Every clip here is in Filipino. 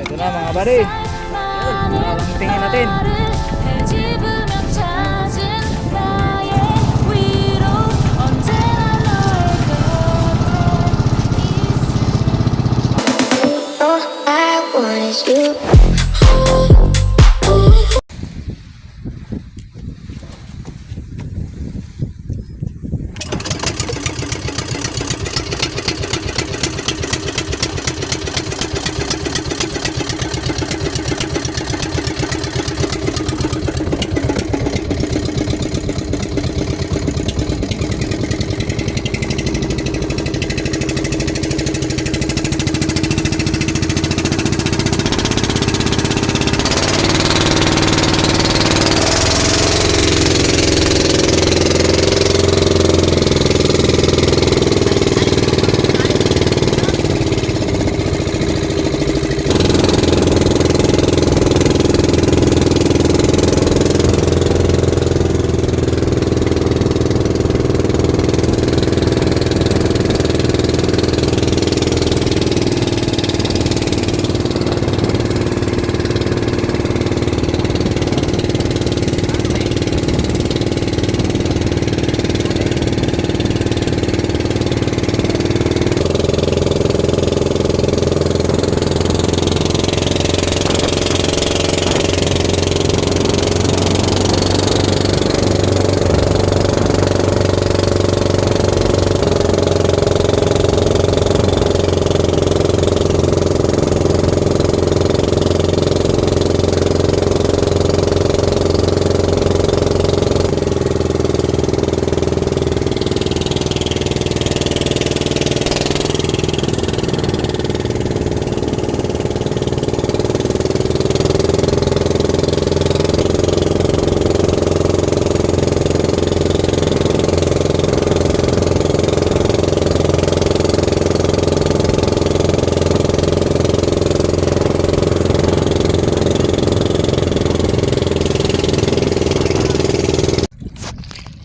Ito na mga buddy. Ang tingin natin. All I want is you.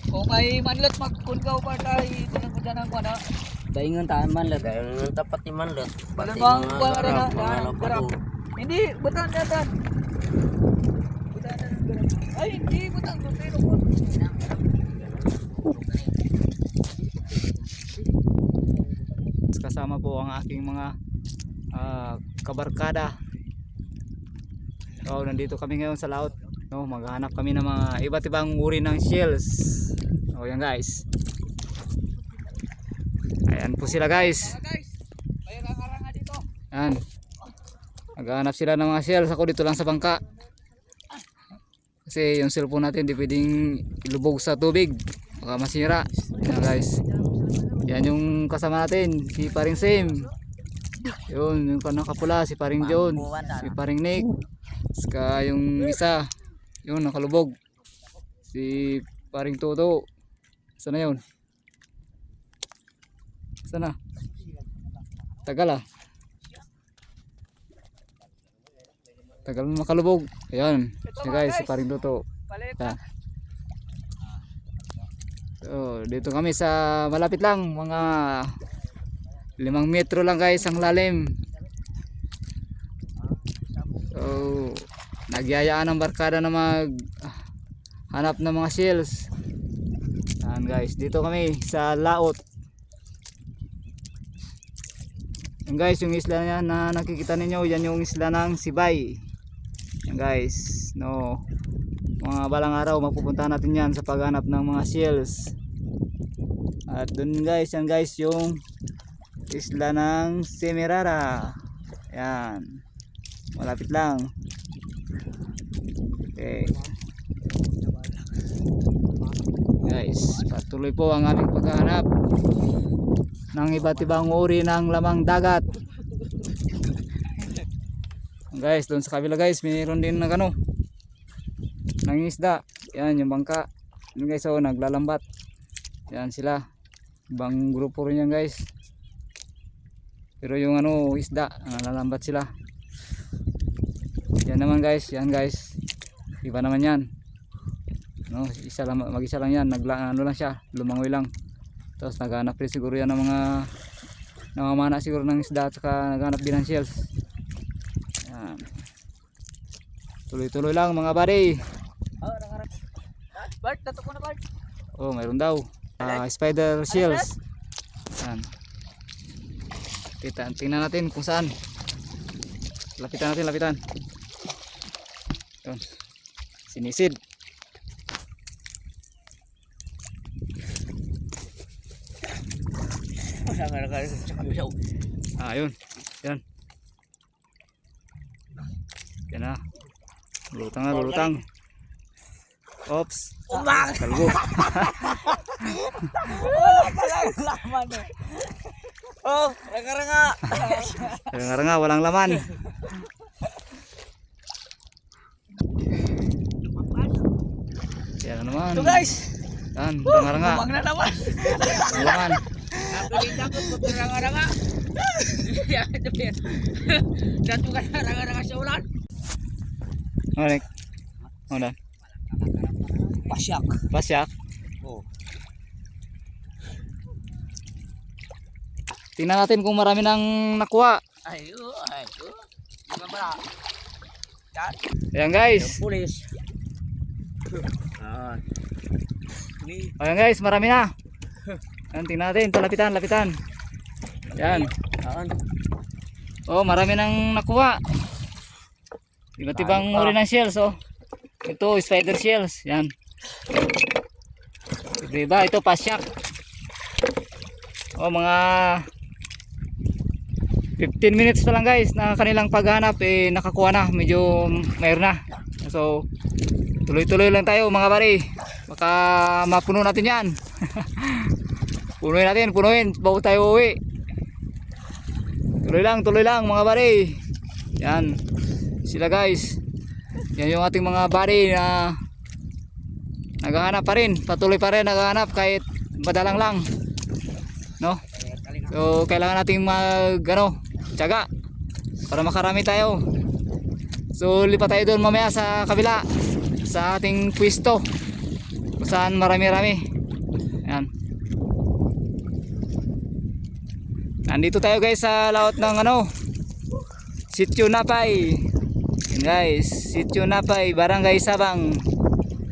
Kung may manlot magkungaw pa tayo. Kunan ko dyan ang kuwan ha. Daingan taan man lang dahil tapat ni man lang. Malamang kuwan ka na. Garap. Hindi, butan na dan. Butan na ng garap. Ay, hindi, butan ko. Pero po. Kasama po ang aking mga kabarkada. So, nandito kami ngayon sa laot. No, maghahanap kami ng mga iba't ibang uri ng shells. O yan guys. Ayan po sila guys. Yan. Maghahanap sila ng mga shells. Ako dito lang sa bangka. Kasi yung cellphone natin di pwedeng ilubog sa tubig. Baka masira. Yan guys. Yan yung kasama natin. Si Paring Sim. Yun. Yung nakapula. Si Paring John. Si Paring Nick. Saka yung isa. Yun nakalubog. Si Paring Toto. Sana yun? Sana? Tagal ah. Tagal mo makalubog. Ayan. Siya guys, si Paring Toto. Yan. So, dito kami sa malapit lang. Mga 5 metro lang guys ang lalim. So, nagyayaan ang barkada na hanap ng mga shells. Yan guys, dito kami sa laot. Yan guys, yung isla niya na nakikita ninyo, yan yung isla ng Sibay. Yan guys, no. Mga balang araw mapupuntahan natin yan sa paghanap ng mga shells. At dun guys, yan guys yung isla ng Semirara. Yan. Malapit lang. Okay. Guys, patuloy po ang aming paghahanap ng iba't ibang uri ng lamang dagat. Guys, doon sa kabila guys, mayroon din ng ng isda. Yan yung bangka. Yan guys, oh, naglalambat. Yan sila. Ibang grupo rin yan guys. Pero yung isda, nalalambat sila. Yan naman guys, yan guys. Iba naman yan. No, isa lang, mag-isa lang yan, lang siya, lumangoy lang. Tapos naghanap rin siguro yan ng mga namamana siguro ng isda at saka naghanap din ng shells. Yan. Tuloy-tuloy lang mga buddy. Oh, nakarang. Bart, tato ko na Bart. Oh, mayroon daw. Spider shells. Yan. Tingnan natin kung saan. Lapitan natin, lapitan. Yun. Sinisid. Yun. Yan. Yan na. Lulutang na, lulutang. Oops. Kalbo. Laman eh. Oh, ranga-ranga. Ranga-ranga, walang laman. Yan na naman. Ito guys. Yan, ranga-ranga. Lumang na naman. Walang laman. Nakulit ako pag ranga-ranga. Dato ka na ranga-ranga sa ulan. Onek. Onek. Pasyak. Pasyak. Oh. Tingnan natin kung marami nang nakuha. Ayo. Mga bala. Yan. Ayan guys. Pulis. Ayan guys, marami na. Ayan, tingnan natin. Ito, lapitan, lapitan. Ayan. Oh, marami nang nakuha. Iba't ibang uri ng shells, oh. Ito, spider shells. Yan. Iba, ito, pasyak. Oh, mga 15 minutes pa lang guys na kanilang paghanap, nakakuha na. Medyo mayroon na. So, tuloy-tuloy lang tayo mga pare. Baka mapuno natin yan. Punuin natin, punuin bago tayo uwi. Tuloy lang mga pare. Yan. Sila guys. Yan yung ating mga buddy na naghahanap pa rin. Patuloy pa rin naghahanap kahit madalang lang. No? So kailangan nating tiyaga para makarami tayo. So lipat tayo doon mamaya sa kabila sa ating pwesto kung saan marami-rami. Yan. Nandito tayo guys sa laot ng Sitio Napay. Yan guys, Sitio Napay, Barangay Sabang.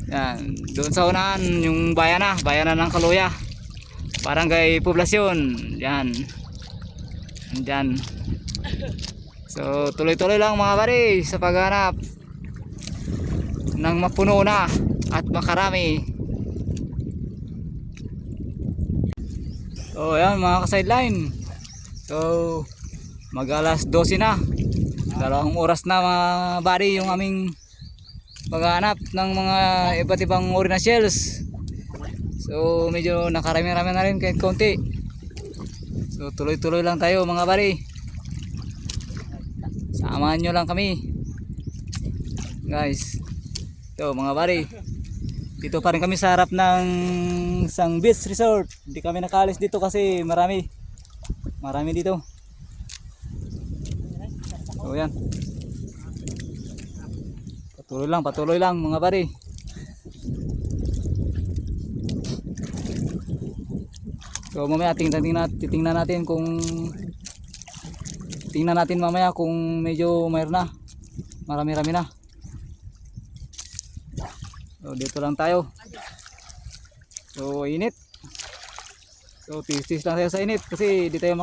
Yan, doon sa unahan yung bayanan ng Kaluya. Barangay Poblasyon. Yan. Diyan. So, tuloy-tuloy lang mga pare sa paghanap ng mapuno na at makarami. So, yan mga ka-sideline. So, mag-alas 12 na. 2 oras na mga pare yung aming paghanap ng mga iba't ibang uri na shells. So, medyo nakarami-rami na rin kahit konti. So, tuloy-tuloy lang tayo mga pare. Samahan nyo lang kami guys. Ito mga pare, dito pa rin kami sa harap ng isang beach resort. Hindi kami nakaalis dito kasi marami dito. So yan, patuloy lang mga pare. So mamaya titingnan natin mamaya kung medyo mayroon na, marami-rami na. So dito lang tayo. So init. So tis-tis lang tayo sa init kasi di tayo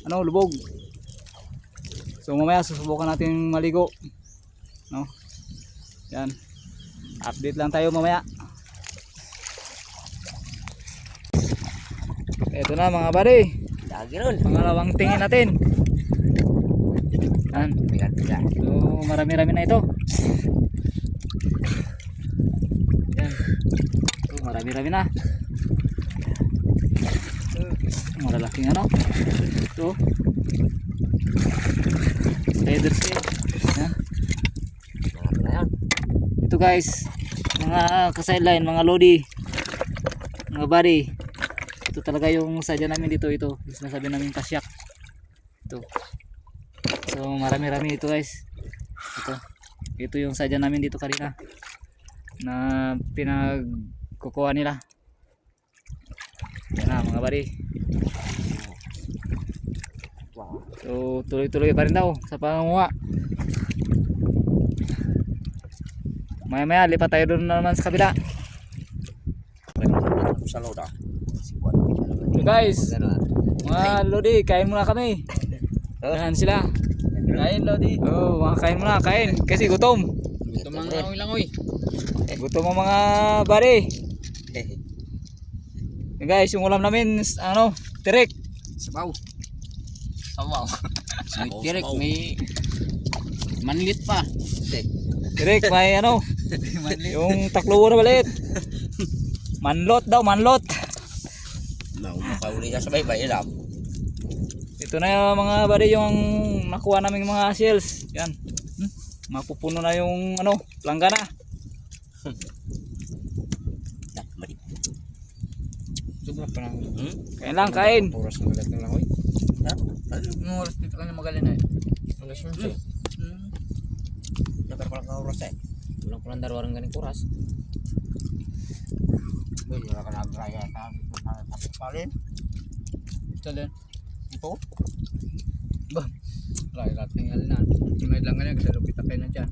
lubog. So mamaya susubukan natin maligo. No? Yan. Update lang tayo mamaya. Ito na mga buddy. Lagi ron. Pangalawang tingin natin. Yan. So marami-rami na ito. Yan. So marami-rami na. Malalaking ito. Spider shell. Yan. Ito guys, mga ka-sideline, mga lodi, mga buddy. Ito talaga yung sadya namin dito. Ito sinasabi namin pasyak. Ito. So marami-rami ito guys. Ito yung sadya namin dito kanina na pinagkukuha nila. Yan na mga buddy. So tuloy-tuloy pa rin daw sa pangunguha. Maya-maya lipat tayo doon naman sa kabila. Sa loda. So guys, mga Lodi, kain muna kami. Dahan sila. Kain Lodi. Oh, mga kain muna, kain. Kasi gutom. Ito mga langoy. Gutom ang mga bari. Guys, yung ulam namin, ano, tirik. Sabaw. Sabaw. May tirik, may manlit pa. Tirik, may ano, yung taklubo na balit. Manlot daw, manlot. Makauli ka sa baybay, ilam. Ito na yung mga bari yung nakuha naming mga shells. Yan. Mapupuno na yung ano, planggana. Sobra pa lang. Kain lang, kain. Oras ng galit ng langoy. Ha? Anong oras dito ka na magaling eh? Alas 11. Dapat pala ka oras eh. Walang pulang darwarang ganing kuras. Hindi ka nagraya sa palin. Ito din. Ito? Ba? Lahat ng halinan. May lang ganyan kasi lupit kayo na dyan.